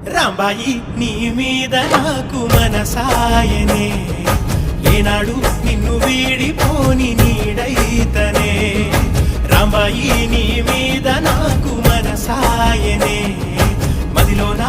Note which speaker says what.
Speaker 1: రాంబాయి నీ మీద నాకు మనసాయనే ఏనాడు నిన్ను వీడిపోని నీడైతనే రాంబాయి నీ మీద నాకు మనసాయనే మదిలోన